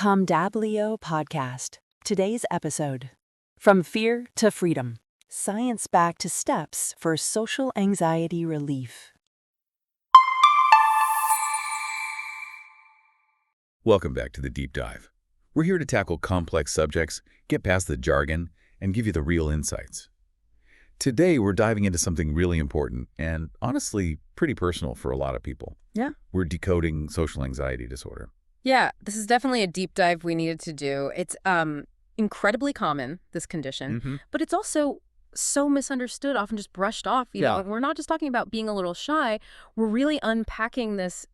COMW podcast. Today's episode. From Fear to Freedom. Science-backed steps for social anxiety relief. Welcome back to the Deep Dive. We're here to tackle complex subjects, get past the jargon, and give you the real insights. Today, we're diving into something really important and, honestly, pretty personal for a lot of people. Yeah. We're decoding social anxiety disorder. Yeah, this is definitely a deep dive we needed to do. It's incredibly common, this condition, but it's also so misunderstood, often just brushed off. You know, we're not just talking about being a little shy. We're really unpacking this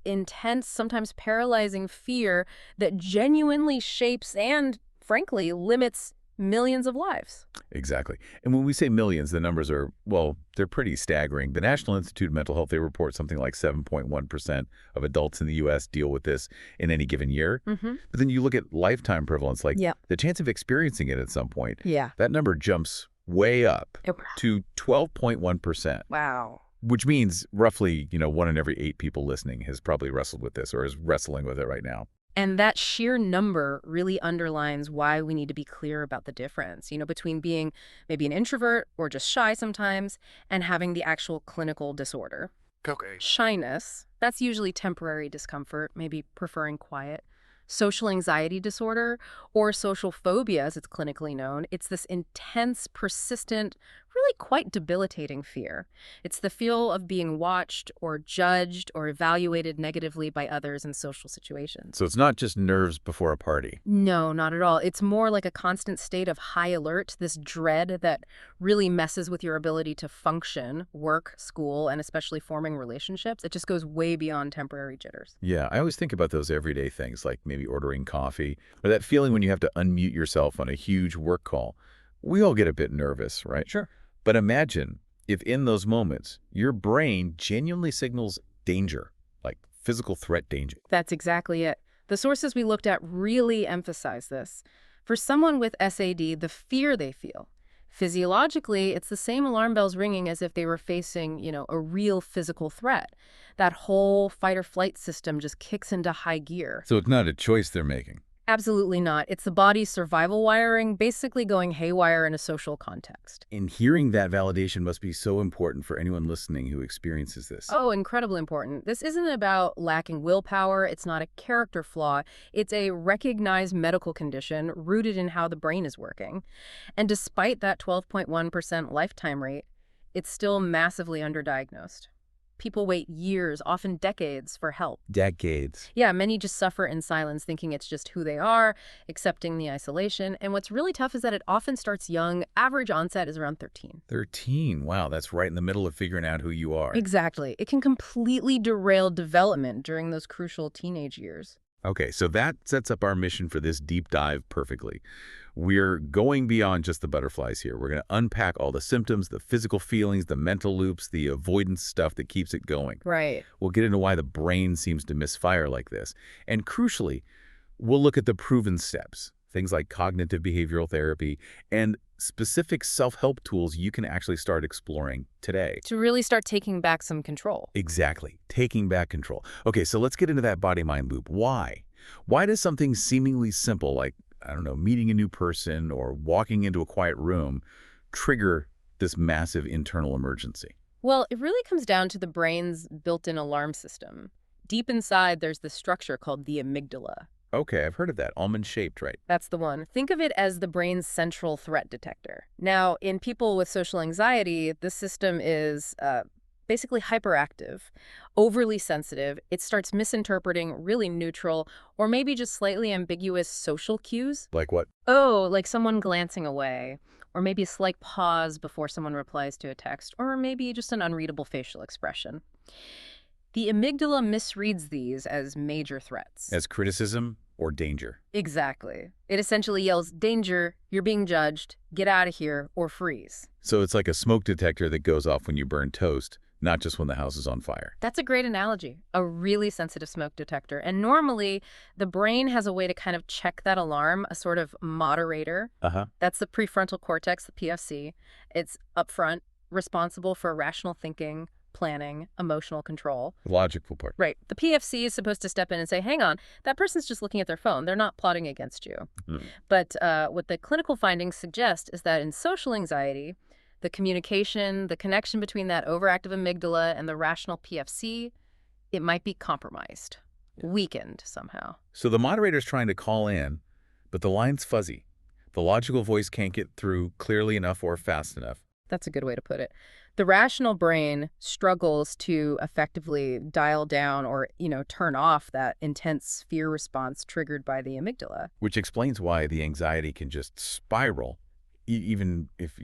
intense, sometimes paralyzing fear that genuinely shapes and, frankly, limits millions of lives. Exactly. And when we say millions, the numbers are, well, they're pretty staggering. The National Institute of Mental Health, they report something like 7.1% of adults in the U.S. deal with this in any given year. But then you look at lifetime prevalence, like the chance of experiencing it at some point, that number jumps way up to 12.1%. Wow. Which means roughly, 1 in every 8 people listening has probably wrestled with this or is wrestling with it right now. And that sheer number really underlines why we need to be clear about the difference, between being maybe an introvert or just shy sometimes and having the actual clinical disorder. Okay. Shyness, that's usually temporary discomfort, maybe preferring quiet. Social anxiety disorder, or social phobia as it's clinically known, it's this intense, persistent, really quite debilitating fear. It's the feel of being watched or judged or evaluated negatively by others in social situations. So it's not just nerves before a party. No, not at all. It's more like a constant state of high alert, this dread that really messes with your ability to function, work, school, and especially forming relationships. It just goes way beyond temporary jitters. Yeah, I always think about those everyday things, like maybe ordering coffee, or that feeling when you have to unmute yourself on a huge work call. We all get a bit nervous, right? Sure. But imagine if in those moments, your brain genuinely signals danger, like physical threat danger. That's exactly it. The sources we looked at really emphasize this. For someone with SAD, the fear they feel, physiologically, it's the same alarm bells ringing as if they were facing, a real physical threat. That whole fight or flight system just kicks into high gear. So it's not a choice they're making. Absolutely not. It's the body's survival wiring basically going haywire in a social context. And hearing that validation must be so important for anyone listening who experiences this. Oh, incredibly important. This isn't about lacking willpower. It's not a character flaw. It's a recognized medical condition rooted in how the brain is working. And despite that 12.1% lifetime rate, it's still massively underdiagnosed. People wait years, often decades, for help. Decades. Yeah, many just suffer in silence, thinking it's just who they are, accepting the isolation. And what's really tough is that it often starts young. Average onset is around 13. 13. Wow, that's right in the middle of figuring out who you are. Exactly. It can completely derail development during those crucial teenage years. Okay, so that sets up our mission for this deep dive perfectly. We're going beyond just the butterflies here. We're going to unpack all the symptoms, the physical feelings, the mental loops, the avoidance stuff that keeps it going. Right. We'll get into why the brain seems to misfire like this. And crucially, we'll look at the proven steps, things like cognitive behavioral therapy and specific self-help tools you can actually start exploring today. To really start taking back some control. Exactly. Taking back control. Okay, so let's get into that body-mind loop. Why? Why does something seemingly simple like, meeting a new person or walking into a quiet room trigger this massive internal emergency? Well, it really comes down to the brain's built-in alarm system. Deep inside, there's this structure called the amygdala. Okay, I've heard of that. Almond-shaped, right? That's the one. Think of it as the brain's central threat detector. Now, in people with social anxiety, this system is basically hyperactive, overly sensitive. It starts misinterpreting really neutral or maybe just slightly ambiguous social cues. Like what? Oh, like someone glancing away, or maybe a slight pause before someone replies to a text, or maybe just an unreadable facial expression. The amygdala misreads these as major threats. As criticism or danger? Exactly. It essentially yells, danger, you're being judged, get out of here, or freeze. So it's like a smoke detector that goes off when you burn toast, not just when the house is on fire. That's a great analogy. A really sensitive smoke detector. And normally, the brain has a way to kind of check that alarm, a sort of moderator. That's the prefrontal cortex, the PFC. It's upfront, responsible for rational thinking, planning, emotional control. Logical part. Right. The PFC is supposed to step in and say, hang on, that person's just looking at their phone. They're not plotting against you. But what the clinical findings suggest is that in social anxiety, the communication, the connection between that overactive amygdala and the rational PFC, it might be compromised, weakened somehow. So the moderator's trying to call in, but the line's fuzzy. The logical voice can't get through clearly enough or fast enough. That's a good way to put it. The rational brain struggles to effectively dial down or, turn off that intense fear response triggered by the amygdala. Which explains why the anxiety can just spiral, even if,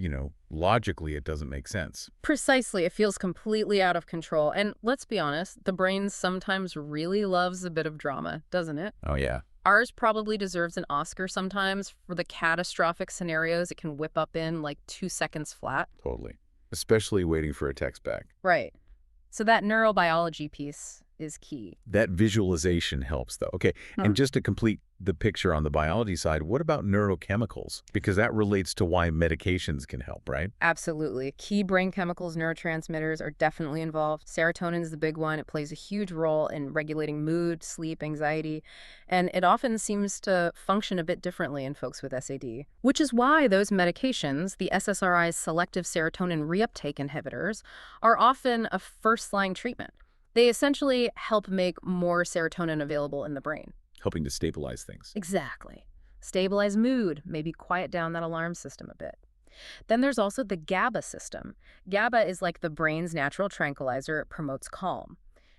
logically it doesn't make sense. Precisely. It feels completely out of control. And let's be honest, the brain sometimes really loves a bit of drama, doesn't it? Oh, yeah. Ours probably deserves an Oscar sometimes for the catastrophic scenarios it can whip up in like 2 seconds flat. Totally. Especially waiting for a text back. Right. So that neurobiology piece is key. That visualization helps, though. Okay, and just to complete the picture on the biology side, what about neurochemicals? Because that relates to why medications can help, right? Absolutely. Key brain chemicals, neurotransmitters are definitely involved. Serotonin is the big one. It plays a huge role in regulating mood, sleep, anxiety, and it often seems to function a bit differently in folks with SAD, which is why those medications, the SSRIs, selective serotonin reuptake inhibitors, are often a first-line treatment. They essentially help make more serotonin available in the brain. Helping to stabilize things. Exactly. Stabilize mood, maybe quiet down that alarm system a bit. Then there's also the GABA system. GABA is like the brain's natural tranquilizer. It promotes calm.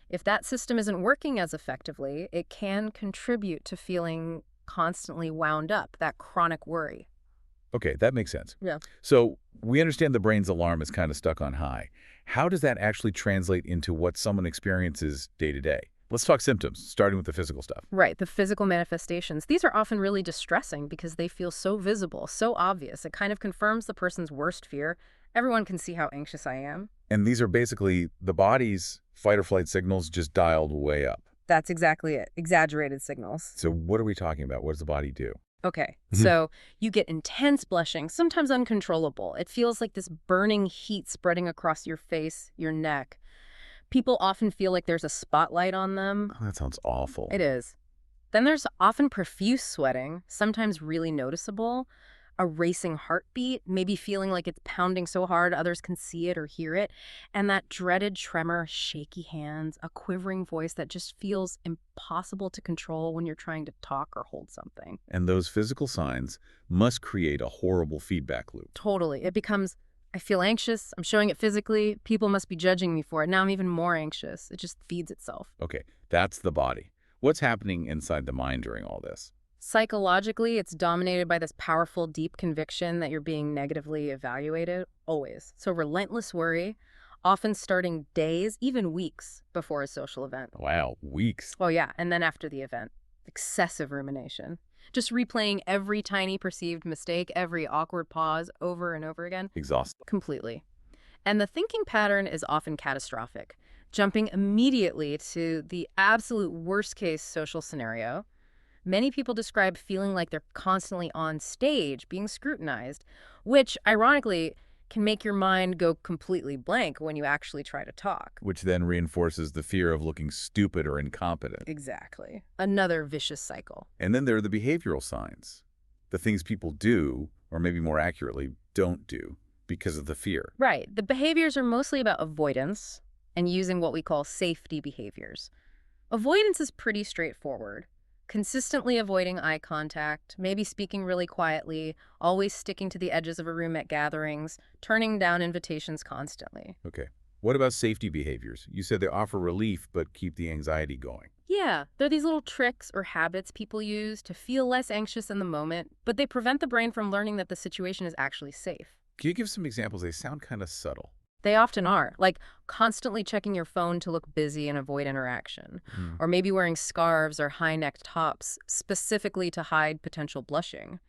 If that system isn't working as effectively, it can contribute to feeling constantly wound up, that chronic worry. Okay, that makes sense. Yeah. So we understand the brain's alarm is kind of stuck on high. How does that actually translate into what someone experiences day to day? Let's talk symptoms, starting with the physical stuff. Right, the physical manifestations. These are often really distressing because they feel so visible, so obvious. It kind of confirms the person's worst fear. Everyone can see how anxious I am. And these are basically the body's fight or flight signals just dialed way up. That's exactly it. Exaggerated signals. So what are we talking about? What does the body do? Okay, so you get intense blushing, sometimes uncontrollable. It feels like this burning heat spreading across your face, your neck. People often feel like there's a spotlight on them. Oh, that sounds awful. It is. Then there's often profuse sweating, sometimes really noticeable. A racing heartbeat, maybe feeling like it's pounding so hard others can see it or hear it. And that dreaded tremor, shaky hands, a quivering voice that just feels impossible to control when you're trying to talk or hold something. And those physical signs must create a horrible feedback loop. Totally. It becomes, I feel anxious, I'm showing it physically, people must be judging me for it. Now I'm even more anxious. It just feeds itself. Okay, that's the body. What's happening inside the mind during all this? Psychologically, it's dominated by this powerful, deep conviction that you're being negatively evaluated, always. So relentless worry, often starting days, even weeks before a social event. Wow, weeks. Oh yeah, and then after the event, excessive rumination. Just replaying every tiny perceived mistake, every awkward pause over and over again. Exhausted. Completely. And the thinking pattern is often catastrophic, jumping immediately to the absolute worst-case social scenario. Many people describe feeling like they're constantly on stage, being scrutinized, which, ironically, can make your mind go completely blank when you actually try to talk. Which then reinforces the fear of looking stupid or incompetent. Exactly. Another vicious cycle. And then there are the behavioral signs, the things people do, or maybe more accurately, don't do, because of the fear. Right. The behaviors are mostly about avoidance and using what we call safety behaviors. Avoidance is pretty straightforward. Consistently avoiding eye contact, maybe speaking really quietly, always sticking to the edges of a room at gatherings, turning down invitations constantly. Okay. What about safety behaviors? You said they offer relief but keep the anxiety going. Yeah, they're these little tricks or habits people use to feel less anxious in the moment, but they prevent the brain from learning that the situation is actually safe. Can you give some examples? They sound kind of subtle. They often are, like constantly checking your phone to look busy and avoid interaction, or maybe wearing scarves or high-necked tops specifically to hide potential blushing.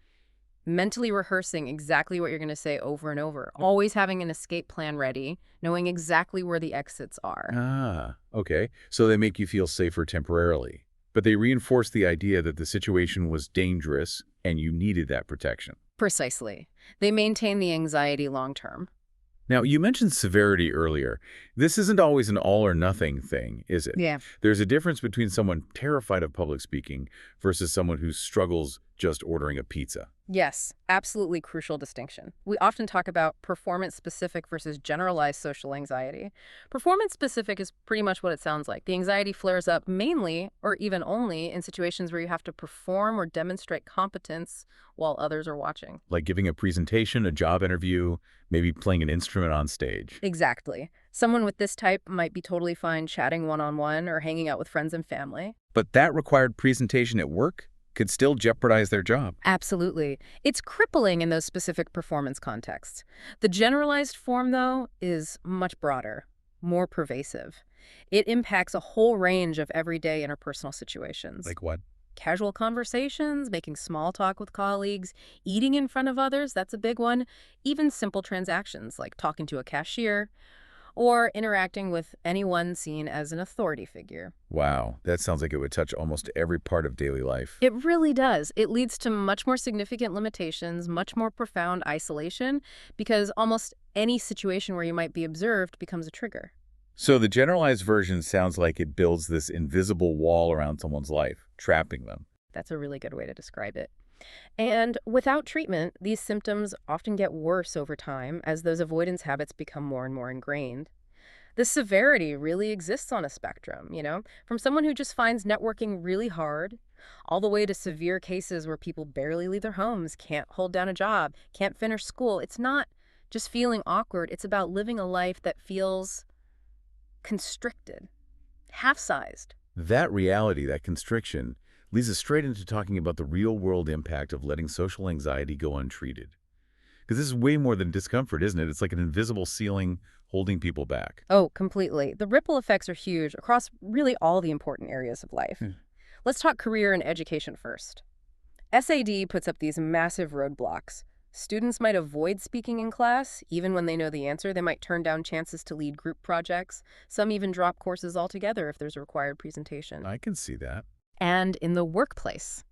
Mentally rehearsing exactly what you're going to say over and over, always having an escape plan ready, knowing exactly where the exits are. Ah, okay. So they make you feel safer temporarily, but they reinforce the idea that the situation was dangerous and you needed that protection. Precisely. They maintain the anxiety long-term. Now, you mentioned severity earlier. This isn't always an all-or-nothing thing, is it? Yeah. There's a difference between someone terrified of public speaking versus someone who struggles just ordering a pizza. Yes, absolutely crucial distinction. We often talk about performance-specific versus generalized social anxiety. Performance-specific is pretty much what it sounds like. The anxiety flares up mainly, or even only, in situations where you have to perform or demonstrate competence while others are watching. Like giving a presentation, a job interview, maybe playing an instrument on stage. Exactly. Someone with this type might be totally fine chatting one-on-one or hanging out with friends and family. But that required presentation at work could still jeopardize their job. Absolutely. It's crippling in those specific performance contexts. The generalized form, though, is much broader, more pervasive. It impacts a whole range of everyday interpersonal situations. Like what? Casual conversations, making small talk with colleagues, eating in front of others, that's a big one. Even simple transactions like talking to a cashier or interacting with anyone seen as an authority figure. Wow, that sounds like it would touch almost every part of daily life. It really does. It leads to much more significant limitations, much more profound isolation, because almost any situation where you might be observed becomes a trigger. So the generalized version sounds like it builds this invisible wall around someone's life, trapping them. That's a really good way to describe it. And without treatment, these symptoms often get worse over time as those avoidance habits become more and more ingrained. The severity really exists on a spectrum, from someone who just finds networking really hard, all the way to severe cases where people barely leave their homes, can't hold down a job, can't finish school. It's not just feeling awkward. It's about living a life that feels constricted, half-sized. That reality, that constriction, leads us straight into talking about the real-world impact of letting social anxiety go untreated. Because this is way more than discomfort, isn't it? It's like an invisible ceiling holding people back. Oh, completely. The ripple effects are huge across really all the important areas of life. Let's talk career and education first. SAD puts up these massive roadblocks. Students might avoid speaking in class, even when they know the answer. They might turn down chances to lead group projects. Some even drop courses altogether if there's a required presentation. I can see that. And in the workplace,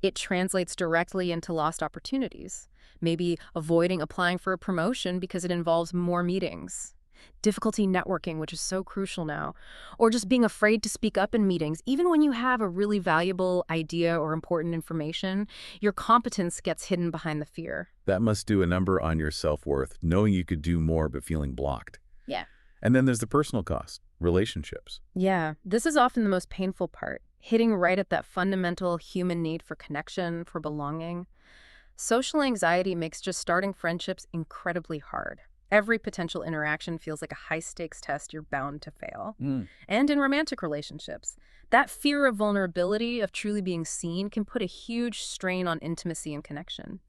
it translates directly into lost opportunities. Maybe avoiding applying for a promotion because it involves more meetings. Difficulty networking, which is so crucial now. Or just being afraid to speak up in meetings. Even when you have a really valuable idea or important information, your competence gets hidden behind the fear. That must do a number on your self-worth, knowing you could do more but feeling blocked. Yeah. And then there's the personal cost, relationships. Yeah, this is often the most painful part, hitting right at that fundamental human need for connection, for belonging. Social anxiety makes just starting friendships incredibly hard. Every potential interaction feels like a high-stakes test you're bound to fail. And in romantic relationships, that fear of vulnerability, of truly being seen, can put a huge strain on intimacy and connection.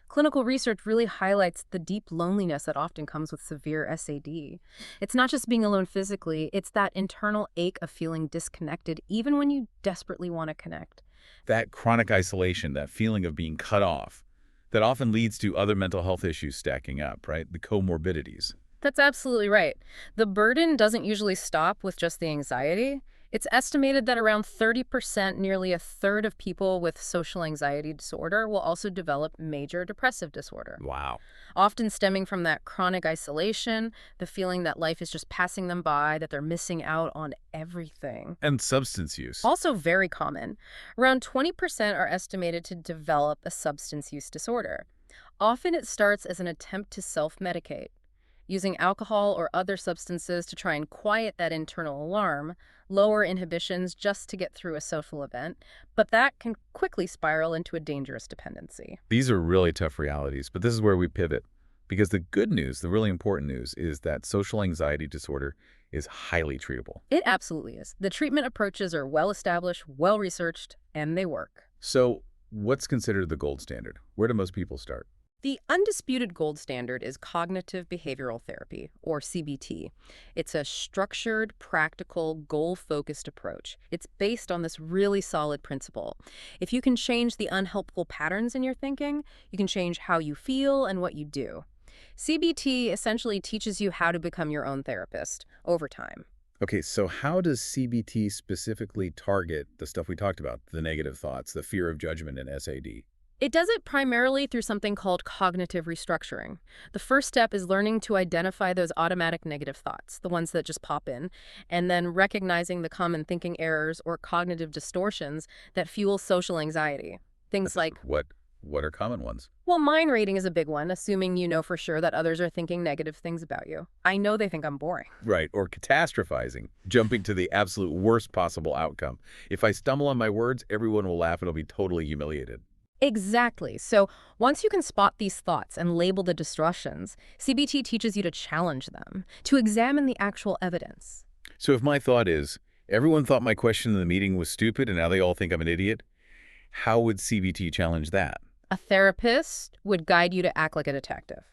Clinical research really highlights the deep loneliness that often comes with severe SAD. It's not just being alone physically, it's that internal ache of feeling disconnected even when you desperately want to connect. That chronic isolation, that feeling of being cut off, that often leads to other mental health issues stacking up, right? The comorbidities. That's absolutely right. The burden doesn't usually stop with just the anxiety. It's estimated that around 30%, nearly a third of people with social anxiety disorder will also develop major depressive disorder. Wow. Often stemming from that chronic isolation, the feeling that life is just passing them by, that they're missing out on everything. And substance use. Also very common. Around 20% are estimated to develop a substance use disorder. Often it starts as an attempt to self-medicate, using alcohol or other substances to try and quiet that internal alarm, lower inhibitions just to get through a social event, but that can quickly spiral into a dangerous dependency. These are really tough realities, but this is where we pivot. Because the good news, the really important news, is that social anxiety disorder is highly treatable. It absolutely is. The treatment approaches are well-established, well-researched, and they work. So what's considered the gold standard? Where do most people start? The undisputed gold standard is cognitive behavioral therapy, or CBT. It's a structured, practical, goal-focused approach. It's based on this really solid principle. If you can change the unhelpful patterns in your thinking, you can change how you feel and what you do. CBT essentially teaches you how to become your own therapist over time. Okay, so how does CBT specifically target the stuff we talked about, the negative thoughts, the fear of judgment, and SAD? It does it primarily through something called cognitive restructuring. The first step is learning to identify those automatic negative thoughts, the ones that just pop in, and then recognizing the common thinking errors or cognitive distortions that fuel social anxiety. Things like, What are common ones? well, mind reading is a big one, assuming you know for sure that others are thinking negative things about you. I know they think I'm boring. Right, or catastrophizing, jumping to the absolute worst possible outcome. If I stumble on my words, everyone will laugh and I'll be totally humiliated. Exactly. So once you can spot these thoughts and label the distortions, CBT teaches you to challenge them, to examine the actual evidence. So if my thought is, everyone thought my question in the meeting was stupid and now they all think I'm an idiot, how would CBT challenge that? A therapist would guide you to act like a detective.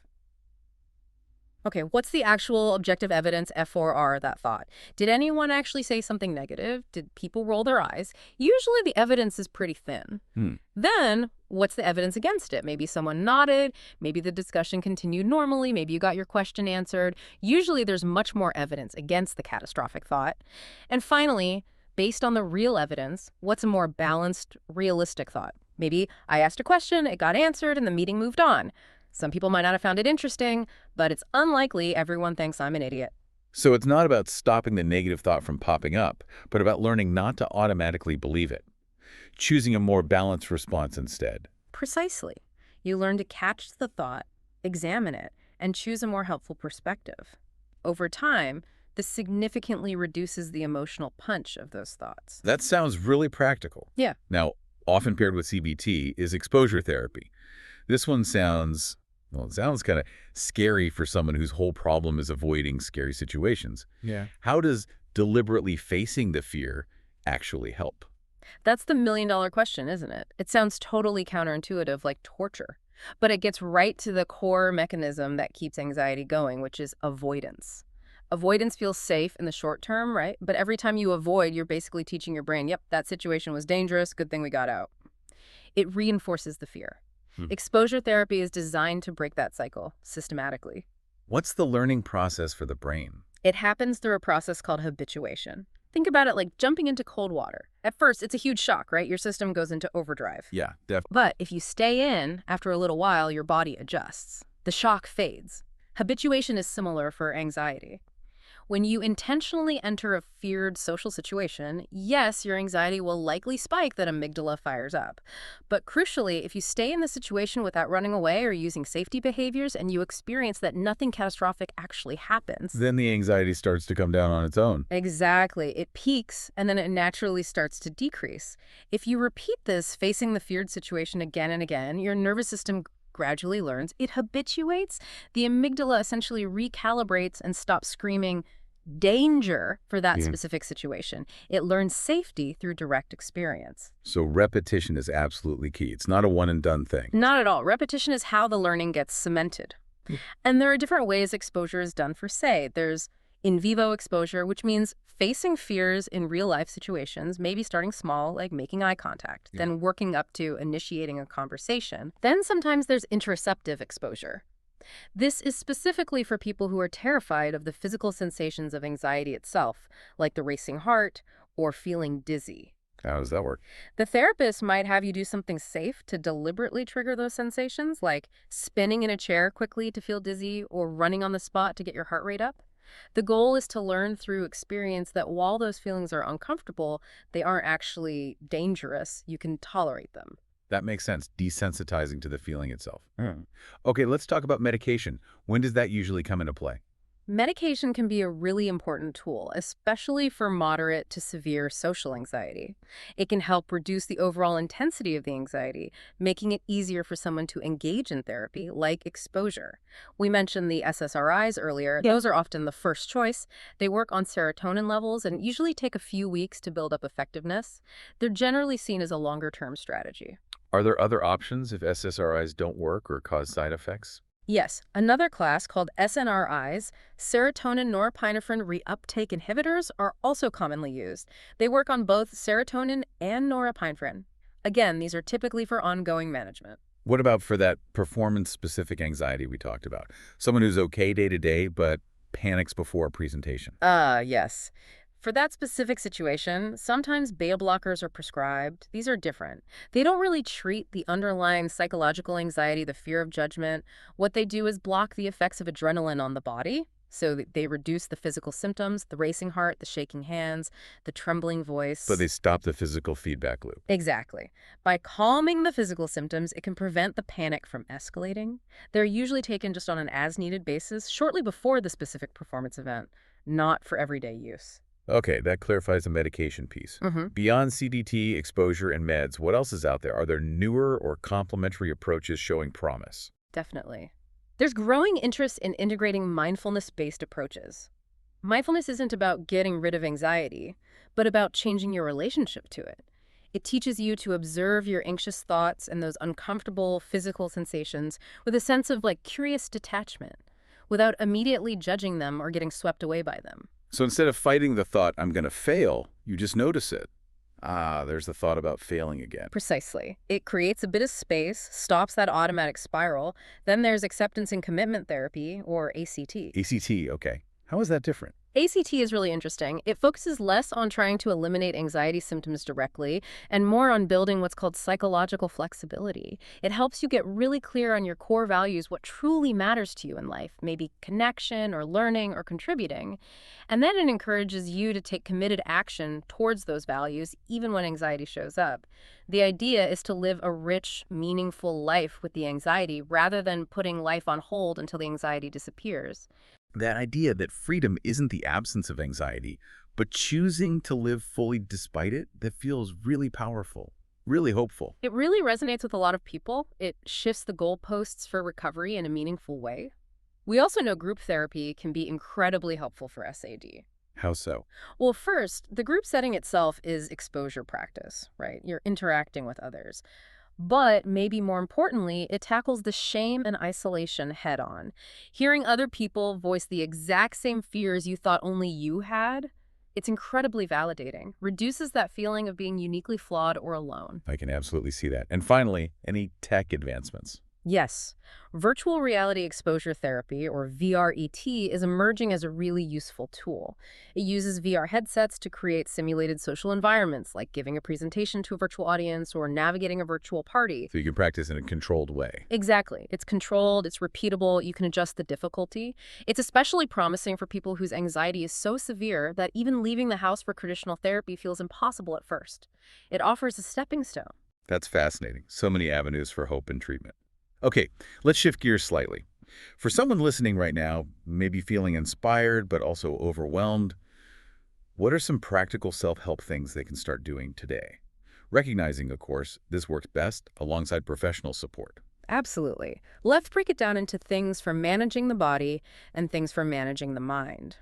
Okay, what's the actual objective evidence, F4R, that thought? Did anyone actually say something negative? Did people roll their eyes? Usually the evidence is pretty thin. Then, what's the evidence against it? Maybe someone nodded, maybe the discussion continued normally, maybe you got your question answered. Usually there's much more evidence against the catastrophic thought. And finally, based on the real evidence, what's a more balanced, realistic thought? Maybe I asked a question, it got answered, and the meeting moved on. Some people might not have found it interesting, but it's unlikely everyone thinks I'm an idiot. So it's not about stopping the negative thought from popping up, but about learning not to automatically believe it, choosing a more balanced response instead. Precisely. You learn to catch the thought, examine it, and choose a more helpful perspective. Over time, this significantly reduces the emotional punch of those thoughts. That sounds really practical. Yeah. Now, often paired with CBT is exposure therapy. This one sounds, well, it sounds kind of scary for someone whose whole problem is avoiding scary situations. Yeah. How does deliberately facing the fear actually help? That's the million-dollar question, isn't it? It sounds totally counterintuitive, like torture. But it gets right to the core mechanism that keeps anxiety going, which is avoidance. Avoidance feels safe in the short term, right? But every time you avoid, you're basically teaching your brain, yep, that situation was dangerous, good thing we got out. It reinforces the fear. Exposure therapy is designed to break that cycle systematically. What's the learning process for the brain? It happens through a process called habituation. Think about it like jumping into cold water. At first, it's a huge shock, right? Your system goes into overdrive. Yeah, definitely. But if you stay in, after a little while, your body adjusts. The shock fades. Habituation is similar for anxiety. When you intentionally enter a feared social situation, yes, your anxiety will likely spike, that amygdala fires up. But crucially, if you stay in the situation without running away or using safety behaviors and you experience that nothing catastrophic actually happens, Then the anxiety starts to come down on its own. exactly. It peaks and then it naturally starts to decrease. If you repeat this, facing the feared situation again and again, your nervous system gradually learns, it habituates. The amygdala essentially recalibrates and stops screaming danger for that specific situation. It learns safety through direct experience. So repetition is absolutely key. It's not a one-and-done thing. Not at all. Repetition is how the learning gets cemented. And there are different ways exposure is done for, say, there's in vivo exposure, which means facing fears in real-life situations, maybe starting small, like making eye contact, then working up to initiating a conversation. Then sometimes there's interoceptive exposure. This is specifically for people who are terrified of the physical sensations of anxiety itself, like the racing heart or feeling dizzy. How does that work? The therapist might have you do something safe to deliberately trigger those sensations, like spinning in a chair quickly to feel dizzy or running on the spot to get your heart rate up. The goal is to learn through experience that while those feelings are uncomfortable, they aren't actually dangerous. You can tolerate them. That makes sense, desensitizing to the feeling itself. Okay, let's talk about medication. When does that usually come into play? Medication can be a really important tool, especially for moderate to severe social anxiety. It can help reduce the overall intensity of the anxiety, making it easier for someone to engage in therapy, like exposure. We mentioned the SSRIs earlier. Those are often the first choice. They work on serotonin levels and usually take a few weeks to build up effectiveness. They're generally seen as a longer-term strategy. Are there other options if SSRIs don't work or cause side effects? Yes, another class called SNRIs, serotonin norepinephrine reuptake inhibitors, are also commonly used. They work on both serotonin and norepinephrine. Again, these are typically for ongoing management. What about for that performance-specific anxiety we talked about? Someone who's okay day to day, but panics before a presentation. Yes. For that specific situation, sometimes beta blockers are prescribed. These are different. They don't really treat the underlying psychological anxiety, the fear of judgment. What they do is block the effects of adrenaline on the body. So they reduce the physical symptoms, the racing heart, the shaking hands, the trembling voice. But they stop the physical feedback loop. Exactly. By calming the physical symptoms, it can prevent the panic from escalating. They're usually taken just on an as-needed basis shortly before the specific performance event, not for everyday use. Okay, that clarifies the medication piece. Beyond CDT, exposure, and meds, what else is out there? Are there newer or complementary approaches showing promise? Definitely. There's growing interest in integrating mindfulness-based approaches. Mindfulness isn't about getting rid of anxiety, but about changing your relationship to it. It teaches you to observe your anxious thoughts and those uncomfortable physical sensations with a sense of curious detachment, without immediately judging them or getting swept away by them. So instead of fighting the thought, I'm going to fail, you just notice it. There's the thought about failing again. Precisely. It creates a bit of space, stops that automatic spiral. Then there's acceptance and commitment therapy, or ACT. ACT, okay. How is that different? ACT is really interesting. It focuses less on trying to eliminate anxiety symptoms directly and more on building what's called psychological flexibility. It helps you get really clear on your core values, what truly matters to you in life, maybe connection or learning or contributing. And then it encourages you to take committed action towards those values, even when anxiety shows up. The idea is to live a rich, meaningful life with the anxiety rather than putting life on hold until the anxiety disappears. That idea that freedom isn't the absence of anxiety, but choosing to live fully despite it, that feels really powerful, really hopeful. It really resonates with a lot of people. It shifts the goalposts for recovery in a meaningful way. We also know group therapy can be incredibly helpful for SAD. How so? Well, first, the group setting itself is exposure practice, right? You're interacting with others. But maybe more importantly, it tackles the shame and isolation head on. Hearing other people voice the exact same fears you thought only you had, it's incredibly validating. Reduces that feeling of being uniquely flawed or alone. I can absolutely see that. And finally, any tech advancements? Yes. Virtual reality exposure therapy, or VRET, is emerging as a really useful tool. It uses VR headsets to create simulated social environments, like giving a presentation to a virtual audience or navigating a virtual party. So you can practice in a controlled way. Exactly. It's controlled, it's repeatable, you can adjust the difficulty. It's especially promising for people whose anxiety is so severe that even leaving the house for traditional therapy feels impossible at first. It offers a stepping stone. That's fascinating. So many avenues for hope and treatment. Okay, let's shift gears slightly. For someone listening right now, maybe feeling inspired but also overwhelmed, what are some practical self-help things they can start doing today? Recognizing, of course, this works best alongside professional support. Absolutely. Let's break it down into things for managing the body and things for managing the mind.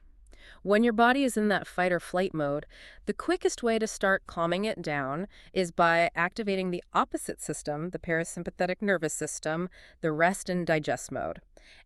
When your body is in that fight or flight mode, the quickest way to start calming it down is by activating the opposite system, the parasympathetic nervous system, the rest and digest mode.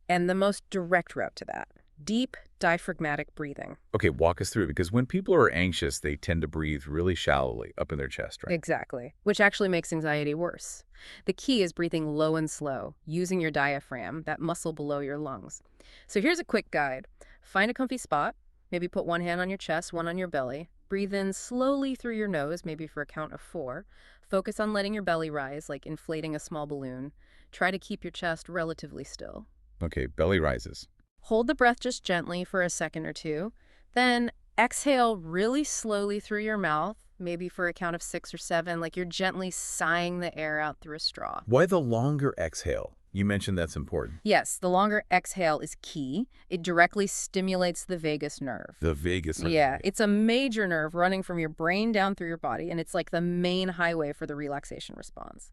And the most direct route to that, deep diaphragmatic breathing. Okay, walk us through it, because when people are anxious, they tend to breathe really shallowly up in their chest, right? Exactly, which actually makes anxiety worse. The key is breathing low and slow, using your diaphragm, that muscle below your lungs. So here's a quick guide. Find a comfy spot. Maybe put one hand on your chest, one on your belly. Breathe in slowly through your nose, maybe for a count of 4. Focus on letting your belly rise, like inflating a small balloon. Try to keep your chest relatively still. Okay, belly rises. Hold the breath just gently for a second or 2. Then exhale really slowly through your mouth, maybe for a count of 6 or 7, like you're gently sighing the air out through a straw. Why the longer exhale? You mentioned that's important. Yes, the longer exhale is key. It directly stimulates the vagus nerve. The vagus nerve. Yeah, it's a major nerve running from your brain down through your body, and it's like the main highway for the relaxation response.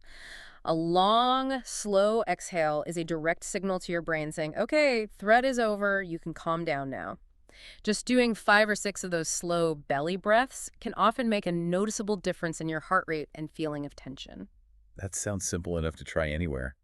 A long, slow exhale is a direct signal to your brain saying, okay, threat is over, you can calm down now. Just doing 5 or 6 of those slow belly breaths can often make a noticeable difference in your heart rate and feeling of tension. That sounds simple enough to try anywhere.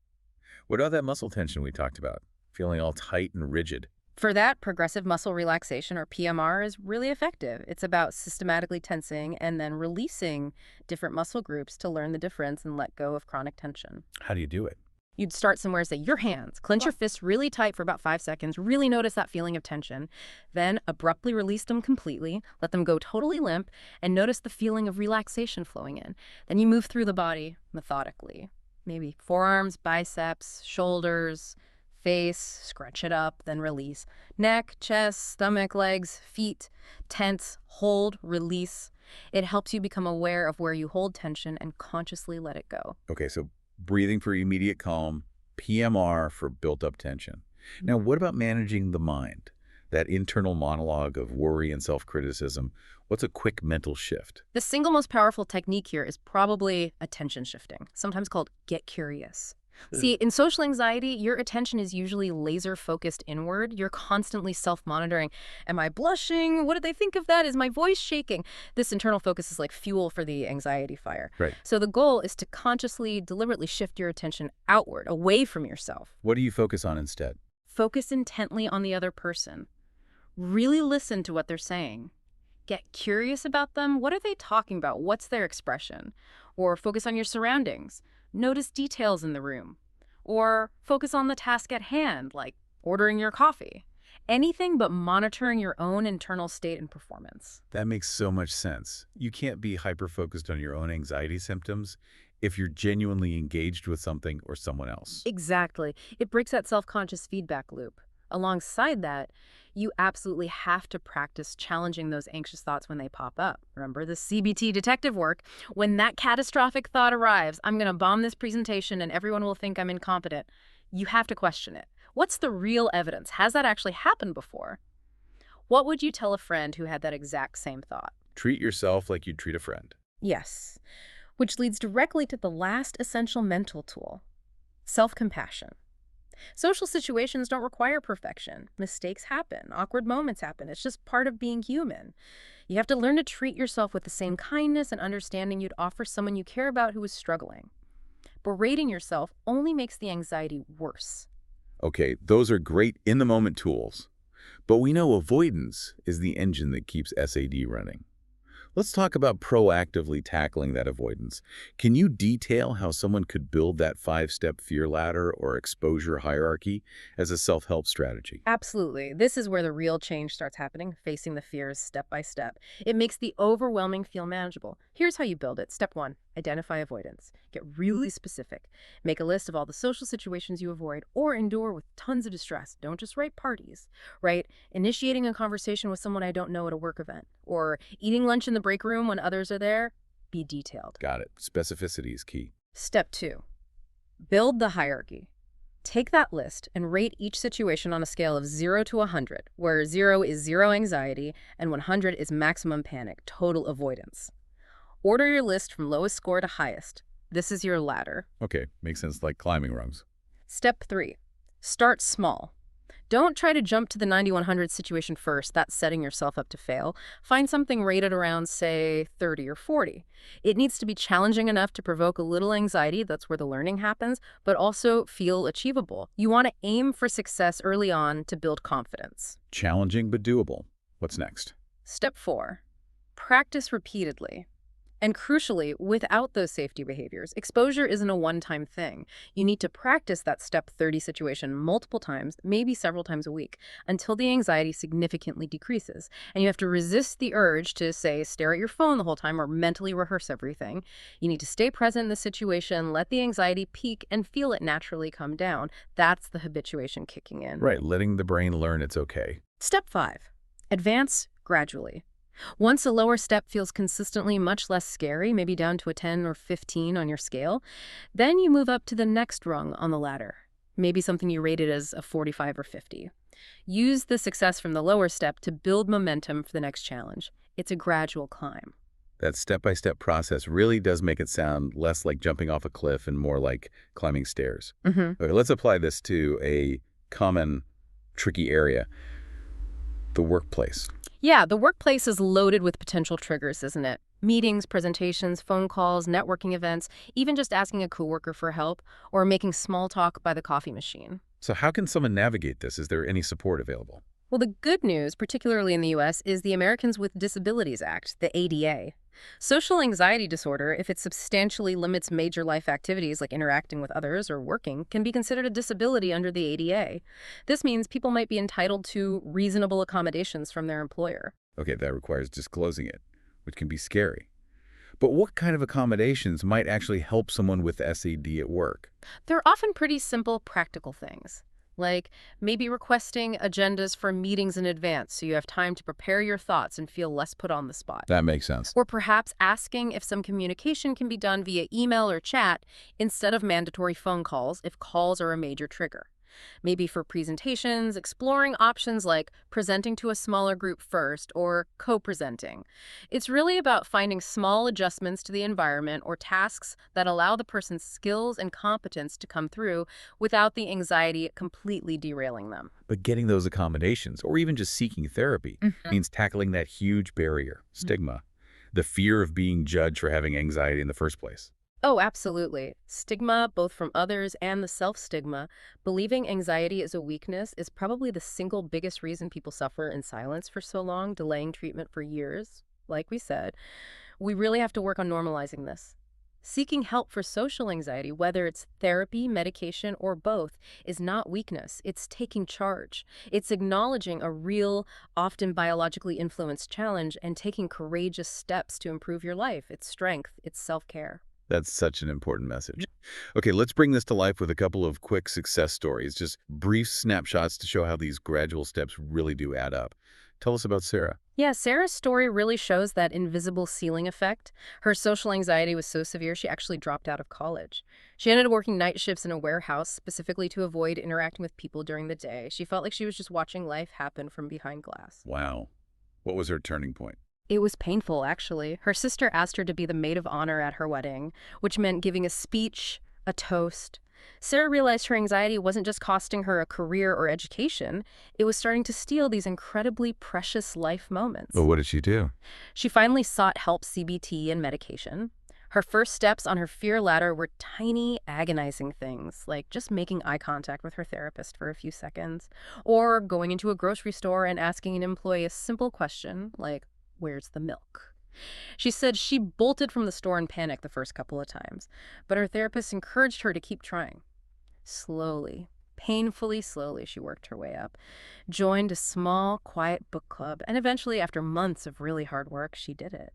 What about that muscle tension we talked about? Feeling all tight and rigid. For that, progressive muscle relaxation, or PMR, is really effective. It's about systematically tensing and then releasing different muscle groups to learn the difference and let go of chronic tension. How do you do it? You'd start somewhere, say, your hands. Clench your fists really tight for about 5 seconds. Really notice that feeling of tension. Then abruptly release them completely. Let them go totally limp. And notice the feeling of relaxation flowing in. Then you move through the body methodically. Maybe forearms, biceps, shoulders, face, scrunch it up, then release. Neck, chest, stomach, legs, feet, tense, hold, release. It helps you become aware of where you hold tension and consciously let it go. Okay, so breathing for immediate calm, PMR for built-up tension. Now, what about managing the mind? That internal monologue of worry and self-criticism. What's a quick mental shift? The single most powerful technique here is probably attention shifting, sometimes called get curious. See, in social anxiety, your attention is usually laser-focused inward. You're constantly self-monitoring. Am I blushing? What did they think of that? Is my voice shaking? This internal focus is like fuel for the anxiety fire. Right. So the goal is to consciously, deliberately shift your attention outward, away from yourself. What do you focus on instead? Focus intently on the other person. Really listen to what they're saying. Get curious about them. What are they talking about? What's their expression? Or focus on your surroundings. Notice details in the room. Or focus on the task at hand, like ordering your coffee. Anything but monitoring your own internal state and performance. That makes so much sense. You can't be hyper-focused on your own anxiety symptoms if you're genuinely engaged with something or someone else. Exactly. It breaks that self-conscious feedback loop. Alongside that, you absolutely have to practice challenging those anxious thoughts when they pop up. Remember the CBT detective work? When that catastrophic thought arrives, I'm going to bomb this presentation and everyone will think I'm incompetent. You have to question it. What's the real evidence? Has that actually happened before? What would you tell a friend who had that exact same thought? Treat yourself like you'd treat a friend. Yes, which leads directly to the last essential mental tool, self-compassion. Social situations don't require perfection. Mistakes happen. Awkward moments happen. It's just part of being human. You have to learn to treat yourself with the same kindness and understanding you'd offer someone you care about who is struggling. Berating yourself only makes the anxiety worse. Okay, those are great in-the-moment tools. But we know avoidance is the engine that keeps SAD running. Let's talk about proactively tackling that avoidance. Can you detail how someone could build that 5-step fear ladder or exposure hierarchy as a self-help strategy? Absolutely. This is where the real change starts happening, facing the fears step by step. It makes the overwhelming feel manageable. Here's how you build it. Step 1, identify avoidance. Get really specific. Make a list of all the social situations you avoid or endure with tons of distress. Don't just write parties. Write initiating a conversation with someone I don't know at a work event, or eating lunch in the break room when others are there. Be detailed. Got it. Specificity is key. Step 2, build the hierarchy. Take that list and rate each situation on a scale of 0 to 100, where 0 is zero anxiety and 100 is maximum panic, total avoidance. Order your list from lowest score to highest. This is your ladder. Okay, makes sense, like climbing rungs. Step 3, start small. Don't try to jump to the 90-100 situation first. That's setting yourself up to fail. Find something rated around, say, 30 or 40. It needs to be challenging enough to provoke a little anxiety, that's where the learning happens, but also feel achievable. You want to aim for success early on to build confidence. Challenging but doable. What's next? Step 4, practice repeatedly. And crucially, without those safety behaviors, exposure isn't a one-time thing. You need to practice that step 30 situation multiple times, maybe several times a week, until the anxiety significantly decreases. And you have to resist the urge to, say, stare at your phone the whole time or mentally rehearse everything. You need to stay present in the situation, let the anxiety peak, and feel it naturally come down. That's the habituation kicking in. Right, letting the brain learn it's okay. Step 5, advance gradually. Once a lower step feels consistently much less scary, maybe down to a 10 or 15 on your scale, then you move up to the next rung on the ladder, maybe something you rated as a 45 or 50. Use the success from the lower step to build momentum for the next challenge. It's a gradual climb. That step-by-step process really does make it sound less like jumping off a cliff and more like climbing stairs. Okay, let's apply this to a common, tricky area, the workplace. Yeah, the workplace is loaded with potential triggers, isn't it? Meetings, presentations, phone calls, networking events, even just asking a coworker for help or making small talk by the coffee machine. So how can someone navigate this? Is there any support available? Well, the good news, particularly in the U.S., is the Americans with Disabilities Act, the ADA. Social anxiety disorder, if it substantially limits major life activities like interacting with others or working, can be considered a disability under the ADA. This means people might be entitled to reasonable accommodations from their employer. Okay, that requires disclosing it, which can be scary. But what kind of accommodations might actually help someone with SAD at work? They're often pretty simple, practical things, like maybe requesting agendas for meetings in advance so you have time to prepare your thoughts and feel less put on the spot. That makes sense. Or perhaps asking if some communication can be done via email or chat instead of mandatory phone calls if calls are a major trigger. Maybe for presentations, exploring options like presenting to a smaller group first or co-presenting. It's really about finding small adjustments to the environment or tasks that allow the person's skills and competence to come through without the anxiety completely derailing them. But getting those accommodations, or even just seeking therapy, means tackling that huge barrier, stigma, the fear of being judged for having anxiety in the first place. Oh, absolutely. Stigma, both from others and the self-stigma, believing anxiety is a weakness is probably the single biggest reason people suffer in silence for so long, delaying treatment for years. Like we said, we really have to work on normalizing this. Seeking help for social anxiety, whether it's therapy, medication, or both, is not weakness. It's taking charge. It's acknowledging a real, often biologically influenced challenge and taking courageous steps to improve your life. It's strength. It's self-care. That's such an important message. Okay, let's bring this to life with a couple of quick success stories, just brief snapshots to show how these gradual steps really do add up. Tell us about Sarah. Yeah, Sarah's story really shows that invisible ceiling effect. Her social anxiety was so severe she actually dropped out of college. She ended up working night shifts in a warehouse specifically to avoid interacting with people during the day. She felt like she was just watching life happen from behind glass. Wow. What was her turning point? It was painful, actually. Her sister asked her to be the maid of honor at her wedding, which meant giving a speech, a toast. Sarah realized her anxiety wasn't just costing her a career or education, it was starting to steal these incredibly precious life moments. Well, what did she do? She finally sought help, CBT, and medication. Her first steps on her fear ladder were tiny, agonizing things, like just making eye contact with her therapist for a few seconds, or going into a grocery store and asking an employee a simple question, like, "Where's the milk?" She said she bolted from the store in panic the first couple of times, but her therapist encouraged her to keep trying. Slowly, painfully slowly, she worked her way up, joined a small, quiet book club, and eventually, after months of really hard work, she did it.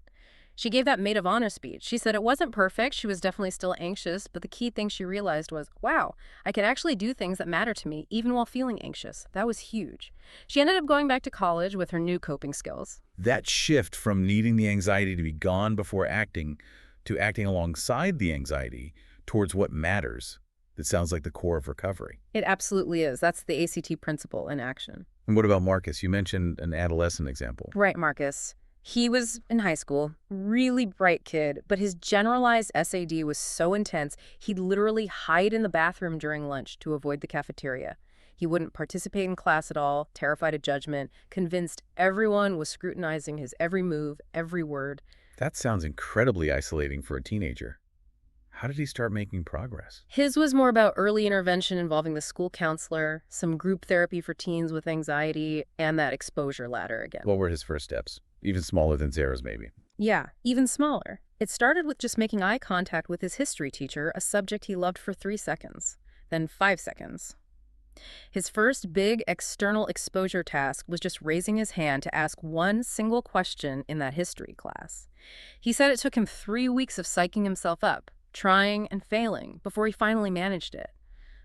She gave that maid of honor speech. She said it wasn't perfect, she was definitely still anxious, but the key thing she realized was, wow, I can actually do things that matter to me, even while feeling anxious. That was huge. She ended up going back to college with her new coping skills. That shift from needing the anxiety to be gone before acting to acting alongside the anxiety towards what matters, that sounds like the core of recovery. It absolutely is. That's the ACT principle in action. And what about Marcus? You mentioned an adolescent example. Right, Marcus. He was in high school, really bright kid, but his generalized SAD was so intense, he'd literally hide in the bathroom during lunch to avoid the cafeteria. He wouldn't participate in class at all, terrified of judgment, convinced everyone was scrutinizing his every move, every word. That sounds incredibly isolating for a teenager. How did he start making progress? His was more about early intervention involving the school counselor, some group therapy for teens with anxiety, and that exposure ladder again. What were his first steps? Even smaller than Sarah's, maybe. Yeah, even smaller. It started with just making eye contact with his history teacher, a subject he loved, for 3 seconds, then 5 seconds. His first big external exposure task was just raising his hand to ask one single question in that history class. He said it took him 3 weeks of psyching himself up, trying and failing, before he finally managed it.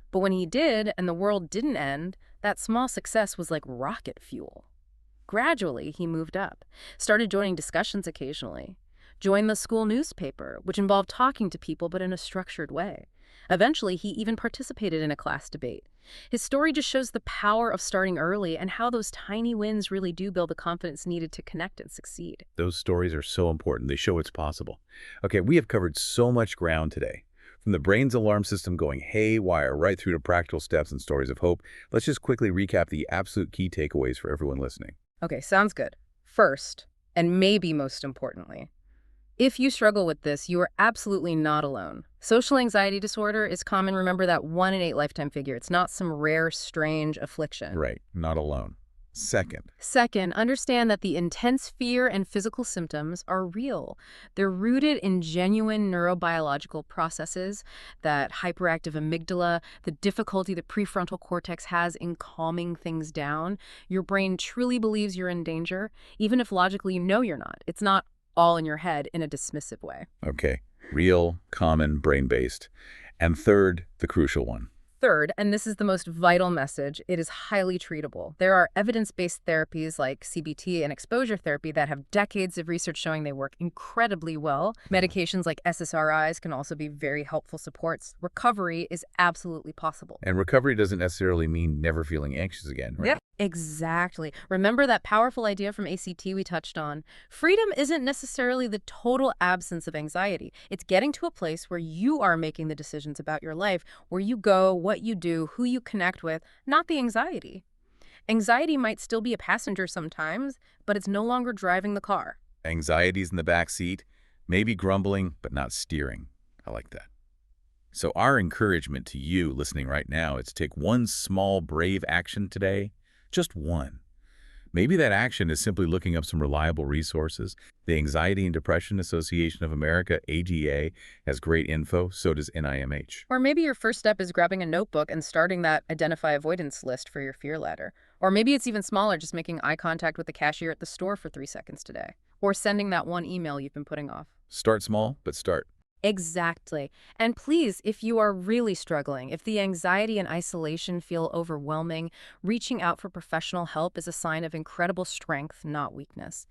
But when he did, and the world didn't end, that small success was like rocket fuel. Gradually, he moved up, started joining discussions occasionally, joined the school newspaper, which involved talking to people but in a structured way. Eventually, he even participated in a class debate. His story just shows the power of starting early and how those tiny wins really do build the confidence needed to connect and succeed. Those stories are so important. They show it's possible. Okay, we have covered so much ground today. From the brain's alarm system going haywire right through to practical steps and stories of hope, let's just quickly recap the absolute key takeaways for everyone listening. Okay, sounds good. First, and maybe most importantly, if you struggle with this, you are absolutely not alone. Social anxiety disorder is common. Remember that 1 in 8 lifetime figure. It's not some rare, strange affliction. Right, not alone. Second, understand that the intense fear and physical symptoms are real. They're rooted in genuine neurobiological processes, that hyperactive amygdala, the difficulty the prefrontal cortex has in calming things down. Your brain truly believes you're in danger, even if logically you know you're not. It's not all in your head in a dismissive way. Okay. Real, common, brain-based. And third, the crucial one. Third, and this is the most vital message, it is highly treatable. There are evidence-based therapies like CBT and exposure therapy that have decades of research showing they work incredibly well. Medications like SSRIs can also be very helpful supports. Recovery is absolutely possible. And recovery doesn't necessarily mean never feeling anxious again, right? Yep. Exactly. Remember that powerful idea from ACT we touched on? Freedom isn't necessarily the total absence of anxiety. It's getting to a place where you are making the decisions about your life, where you go, what you do, who you connect with, not the anxiety. Anxiety might still be a passenger sometimes, but it's no longer driving the car. Anxiety's in the back seat, maybe grumbling, but not steering. I like that. So our encouragement to you listening right now is to take one small, brave action today. Just one. Maybe that action is simply looking up some reliable resources. The Anxiety and Depression Association of America, ADA, has great info, so does NIMH. Or maybe your first step is grabbing a notebook and starting that identify avoidance list for your fear ladder. Or maybe it's even smaller, just making eye contact with the cashier at the store for 3 seconds today. Or sending that one email you've been putting off. Start small, but start. Exactly. And please, if you are really struggling, if the anxiety and isolation feel overwhelming, reaching out for professional help is a sign of incredible strength, not weakness.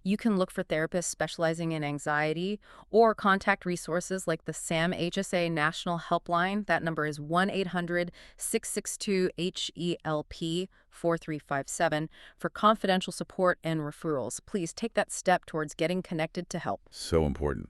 You can look for therapists specializing in anxiety or contact resources like the SAM-HSA National Helpline. That number is 1-800-662-HELP-4357 for confidential support and referrals. Please take that step towards getting connected to help. So important.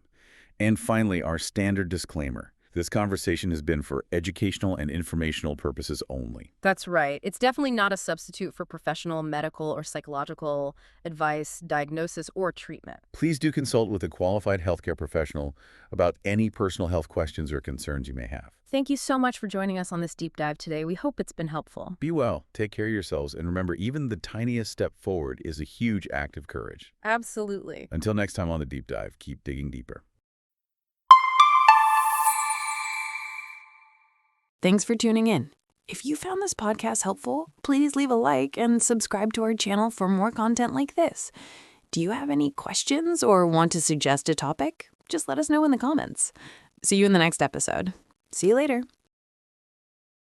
And finally, our standard disclaimer. This conversation has been for educational and informational purposes only. That's right. It's definitely not a substitute for professional medical or psychological advice, diagnosis, or treatment. Please do consult with a qualified healthcare professional about any personal health questions or concerns you may have. Thank you so much for joining us on this deep dive today. We hope it's been helpful. Be well, take care of yourselves, and remember, even the tiniest step forward is a huge act of courage. Absolutely. Until next time on the deep dive, keep digging deeper. Thanks for tuning in. If you found this podcast helpful, please leave a like and subscribe to our channel for more content like this. Do you have any questions or want to suggest a topic? Just let us know in the comments. See you in the next episode. See you later.